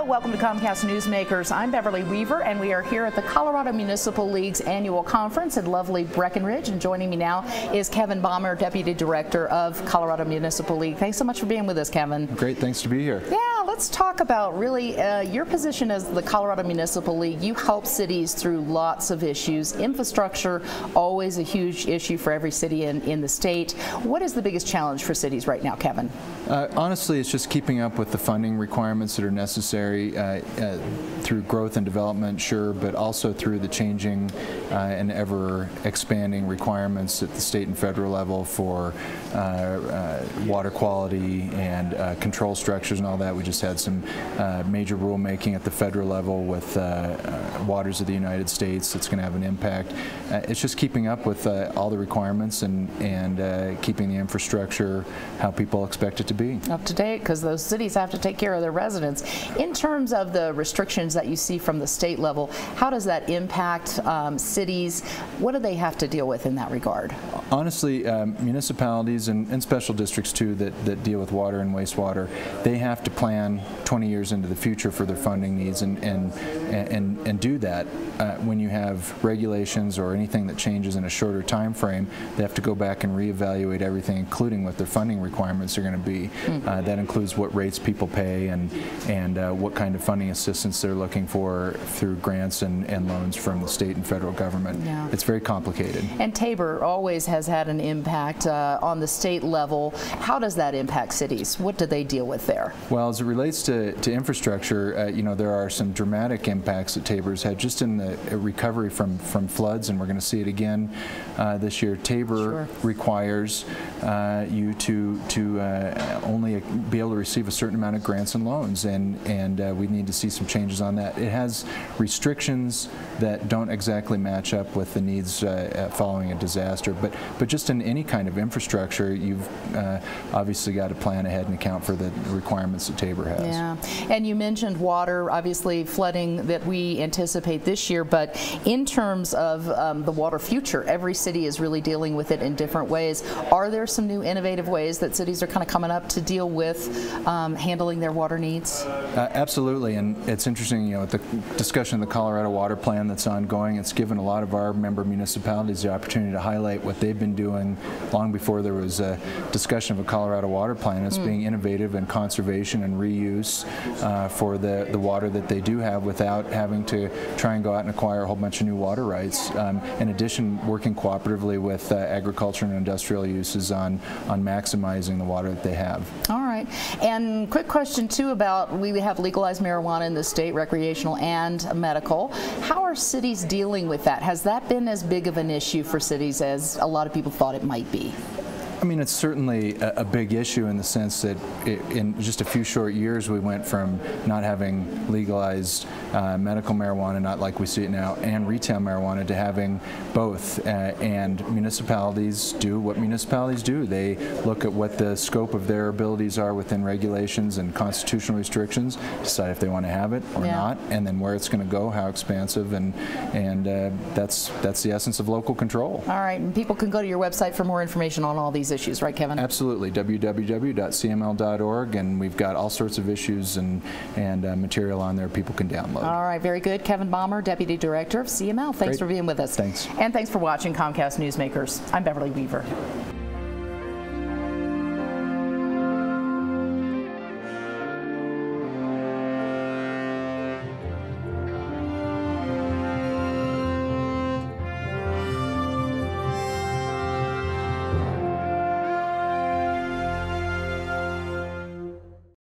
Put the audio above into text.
welcome to Comcast Newsmakers. I'm Beverly Weaver, and we are here at the Colorado Municipal League's annual conference in lovely Breckenridge. And joining me now is Kevin Bommer, Deputy Director of Colorado Municipal League. Thanks so much for being with us, Kevin. Great, thanks to be here. Yeah, let's talk about really your position as the Colorado Municipal League. You help cities through lots of issues. Infrastructure, always a huge issue for every city in the state. What is the biggest challenge for cities right now, Kevin? Honestly, it's just keeping up with the funding requirements that are necessary through growth and development, sure, but also through the changing and ever expanding requirements at the state and federal level for water quality and control structures and all that. We just had some major rulemaking at the federal level with Waters of the United States that's going to have an impact. It's just keeping up with all the requirements and keeping the infrastructure how people expect it to be. Up to date, because those cities have to take care of their residents. In terms of the restrictions that you see from the state level, how does that impact cities? What do they have to deal with in that regard? Honestly, municipalities and special districts too that deal with water and wastewater, they have to plan 20 years into the future for their funding needs and do that. When you have regulations or anything that changes in a shorter time frame, they have to go back and reevaluate everything, including what their funding requirements are going to be. That includes what rates people pay and what kind of funding assistance they're looking for through grants and loans from the state and federal government. Yeah. It's very complicated. And Tabor always has had an impact on the state level. How does that impact cities? What do they deal with there? Well, as it relates to infrastructure, you know, there are some dramatic impacts that Tabor's had just in the recovery from floods, and we're going to see it again this year. Tabor requires you to only be able to receive a certain amount of grants and loans, and we need to see some changes on that. It has restrictions that don't exactly match up with the needs following a disaster, but just in any kind of infrastructure, you've obviously got to plan ahead and account for the requirements that Tabor has. Yeah, and you mentioned water, obviously flooding that we anticipate this year, but in terms of the water future, every city is really dealing with it in different ways. Are there some new innovative ways that cities are kind of coming up to deal with handling their water needs? Absolutely, and it's interesting, you know, with the discussion of the Colorado Water Plan that's ongoing, it's given a lot of our member municipalities the opportunity to highlight what they've been doing long before there was a discussion of a Colorado Water Plan. It's being innovative in conservation and reuse for the water that they do have without having to try and go out and acquire a whole bunch of new water rights. In addition, working cooperatively with agriculture and industrial uses on maximizing the water that they have. All right, and quick question too about, we have legalized marijuana in the state, recreational and medical. How are cities dealing with that? Has that been as big of an issue for cities as a lot of people thought it might be? I mean, it's certainly a big issue in the sense that in just a few short years we went from not having legalized medical marijuana, not like we see it now, and retail marijuana to having both. And municipalities do what municipalities do. They look at what the scope of their abilities are within regulations and constitutional restrictions, decide if they want to have it or not, and then where it's going to go, how expansive, and that's the essence of local control. All right, and people can go to your website for more information on all these issues, right, Kevin? Absolutely, www.cml.org, and we've got all sorts of issues and material on there people can download. All right, very good. Kevin Bommer, Deputy Director of CML. Thanks for being with us. Thanks. And thanks for watching Comcast Newsmakers. I'm Beverly Weaver.